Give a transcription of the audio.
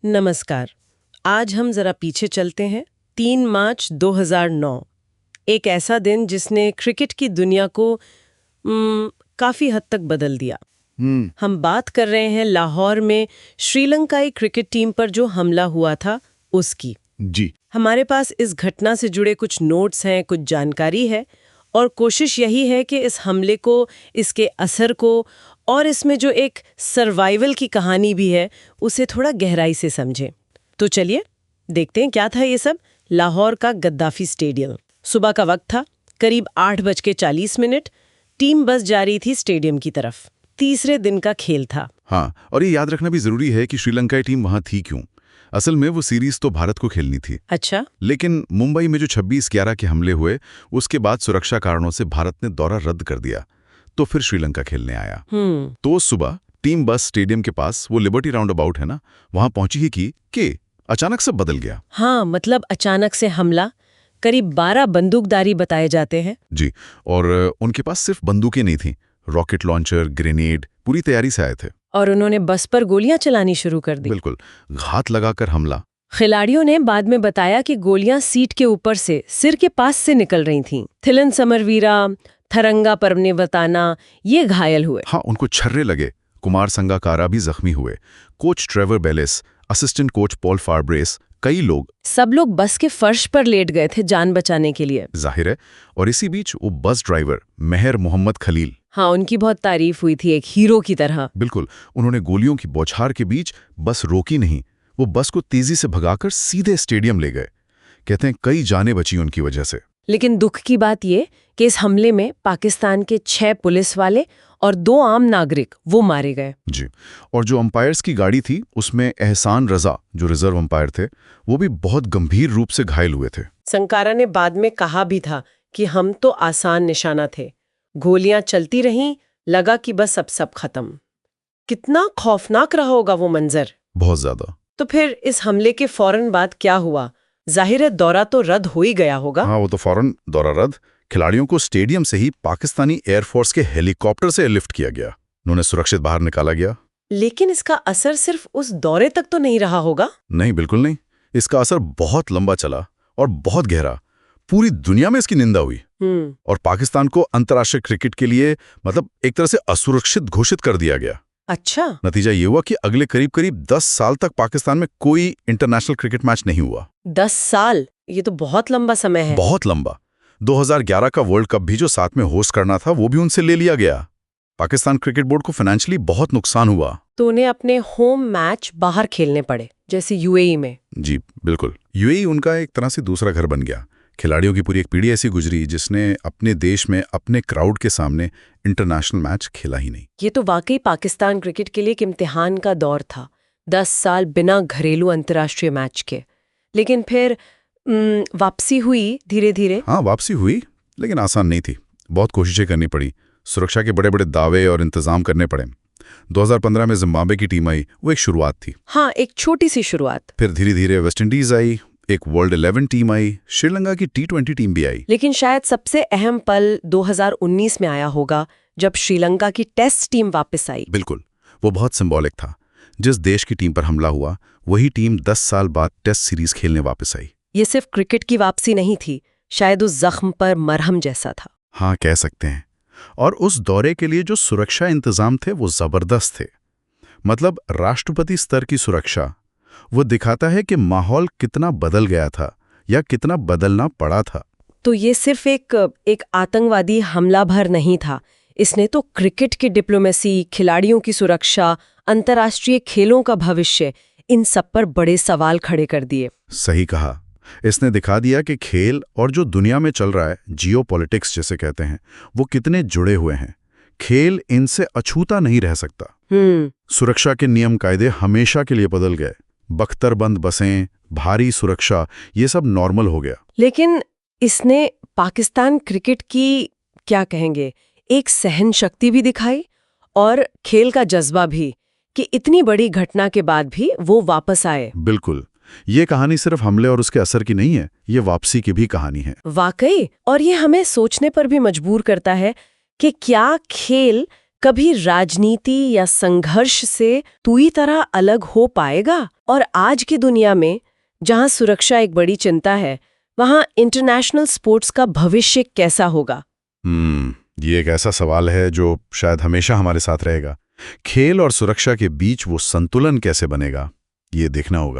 नमस्कार। आज हम जरा पीछे चलते हैं। 3 मार्च 2009, एक ऐसा दिन जिसने क्रिकेट की दुनिया को काफी हद तक बदल दिया। हम बात कर रहे हैं लाहौर में श्रीलंकाई क्रिकेट टीम पर जो हमला हुआ था उसकी। जी। हमारे पास इस घटना से जुड़े कुछ नोट्स हैं, कुछ जानकारी है, और कोशिश यही है कि इस हमले को, इसके असर को और इसमें जो एक सर्वाइवल की कहानी भी है उसे थोड़ा गहराई से समझें। तो चलिए देखते हैं क्या था ये सब। लाहौर का गद्दाफी स्टेडियम। सुबह का वक्त था, करीब 8:40। टीम बस जा रही थी स्टेडियम की तरफ। तीसरे दिन का खेल था। हाँ, और ये याद रखना भी जरूरी है कि श्रीलंका टीम वहां थी क्यों। असल में वो सीरीज तो भारत को खेलनी थी। अच्छा। लेकिन मुंबई में जो 26/11 के हमले हुए उसके बाद सुरक्षा कारणों से भारत ने दौरा रद्द कर दिया, तो फिर श्रीलंका खेलने आया। तो सुबह टीम बस स्टेडियम के पास, वो लिबर्टी राउंड अबाउट है ना, वहां पहुंची ही कि अचानक सब बदल गया। हाँ, मतलब अचानक से हमला। करीब 12 बंदूकधारी बताए जाते हैं। जी, और उनके पास सिर्फ बंदूकें नहीं थी, रॉकेट लॉन्चर, ग्रेनेड, पूरी तैयारी से आए थे। और उन्होंने बस पर गोलियां चलानी शुरू कर दी। बिल्कुल, घात लगाकर हमला। खिलाड़ियों ने बाद में बताया कि गोलियां सीट के ऊपर से, सिर के पास से निकल रही थीं। थिलन समरवीरा, थरंगा परमनेवताना, ये घायल हुए। हाँ, उनको छर्रे लगे। कुमार संगाकारा भी जख्मी हुए। Coach Trevor Bayliss, assistant coach Paul Farbrace, कई लोग, सब लोग बस के फर्श पर लेट गए थे जान बचाने के लिए। जाहिर है। और इसी बीच वो बस ड्राइवर मेहर मोहम्मद खलील, हाँ, उनकी बहुत तारीफ हुई थी, एक हीरो की तरह। बिल्कुल, उन्होंने गोलियों की बौछार के बीच बस रोकी नहीं, वो बस को तेजी से भगाकर सीधे स्टेडियम ले गए। कहते हैं कई जानें बची उनकी वजह से। लेकिन दुख की बात ये कि इस हमले में पाकिस्तान के 6 पुलिस वाले और 2 आम नागरिक वो मारे गए। जी, और जो अंपायर्स की गाड़ी थी उसमें एहसान रजा, जो रिजर्व अंपायर थे, वो भी बहुत गंभीर रूप से घायल हुए थे। संकारा ने बाद में कहा भी था कि हम तो आसान निशाना थे। गोलियां चलती रहीं, लगा कि बस अब सब खत्म। कितना खौफनाक रहा होगा वो मंजर। बहुत ज्यादा। तो फिर इस हमले के फौरन बाद क्या हुआ? जाहिर है दौरा तो रद्द हो ही गया होगा। हाँ, वो तो फौरन दौरा रद्द। खिलाड़ियों को स्टेडियम से ही पाकिस्तानी एयरफोर्स के हेलीकॉप्टर से एयरलिफ्ट किया गया। उन्हें सुरक्षित बाहर निकाला गया। लेकिन इसका असर सिर्फ उस दौरे तक तो नहीं रहा होगा। नहीं, बिल्कुल नहीं। इसका असर बहुत लंबा चला और बहुत गहरा। पूरी दुनिया में इसकी निंदा हुई और पाकिस्तान को अंतर्राष्ट्रीय क्रिकेट के लिए मतलब एक तरह से असुरक्षित घोषित कर दिया गया। अच्छा। नतीजा ये हुआ कि अगले करीब 10 साल तक पाकिस्तान में कोई इंटरनेशनल क्रिकेट मैच नहीं हुआ। 10 साल, ये तो बहुत लंबा समय है। बहुत लंबा। 2011 का वर्ल्ड कप भी जो साथ में होस्ट करना था वो भी उनसे ले लिया गया। पाकिस्तान क्रिकेट बोर्ड को फाइनेंशियली बहुत नुकसान हुआ। तो उन्हें अपने होम मैच बाहर खेलने पड़े, जैसे यूएई में। जी बिल्कुल, यूएई उनका एक तरह से दूसरा घर बन गया। खिलाड़ियों की पूरी एक पीढ़ी ऐसी गुजरी जिसने अपने देश में अपने क्राउड के सामने इंटरनेशनल मैच खेला ही नहीं। ये तो वाकई पाकिस्तान क्रिकेट के लिए एक इम्तिहान का दौर था। 10 साल बिना घरेलू अंतर्राष्ट्रीय मैच के। लेकिन फिर वापसी हुई धीरे धीरे। हाँ, वापसी हुई, लेकिन आसान नहीं थी। बहुत कोशिशें करनी पड़ी, सुरक्षा के बड़े बड़े दावे और इंतजाम करने पड़े। 2015 में जिम्बाब्वे की टीम आई, वो एक शुरुआत थी। हाँ, एक छोटी सी शुरुआत। फिर धीरे धीरे वेस्ट इंडीज आई, एक वर्ल्ड 11 टीम आई, श्रीलंका की T20 टीम भी आई। लेकिन शायद सबसे अहम पल 2019 में आया होगा, जब श्रीलंका की टेस्ट टीम वापस आई। बिल्कुल, वो बहुत सिंबॉलिक था। जिस देश की टीम पर हमला हुआ वही टीम 10 साल बाद टेस्ट सीरीज खेलने वापस आई। ये सिर्फ क्रिकेट की वापसी नहीं थी, शायद उस जख्म पर मरहम जैसा था। हाँ, कह सकते हैं। और उस दौरे के लिए जो सुरक्षा इंतजाम थे वो जबरदस्त थे। मतलब राष्ट्रपति स्तर की सुरक्षा। वो दिखाता है कि माहौल कितना बदल गया था या कितना बदलना पड़ा था। तो ये सिर्फ एक आतंकवादी हमला भर नहीं था, इसने तो क्रिकेट की डिप्लोमेसी, खिलाड़ियों की सुरक्षा, अंतर्राष्ट्रीय खेलों का भविष्य, इन सब पर बड़े सवाल खड़े कर दिए। सही कहा। इसने दिखा दिया कि खेल और जो दुनिया में चल रहा है, जियोपॉलिटिक्स जिसे कहते हैं, वो कितने जुड़े हुए हैं। खेल इनसे अछूता नहीं रह सकता। सुरक्षा के नियम कायदे हमेशा के लिए बदल गए। बख्तरबंद बसें, भारी सुरक्षा, ये सब नॉर्मल हो गया। लेकिन इसने पाकिस्तान क्रिकेट की, क्या कहेंगे, एक सहन शक्ति भी दिखाई और खेल का जज्बा भी, कि इतनी बड़ी घटना के बाद भी वो वापस आए। बिल्कुल, ये कहानी सिर्फ हमले और उसके असर की नहीं है, ये वापसी की भी कहानी है। वाकई, और ये हमें सोचने पर भी मजबूर करता है कि क्या खेल कभी राजनीति या संघर्ष से पूरी तरह अलग हो पाएगा? और आज की दुनिया में जहां सुरक्षा एक बड़ी चिंता है, वहां इंटरनेशनल स्पोर्ट्स का भविष्य कैसा होगा? ये एक ऐसा सवाल है जो शायद हमेशा हमारे साथ रहेगा। खेल और सुरक्षा के बीच वो संतुलन कैसे बनेगा, ये देखना होगा।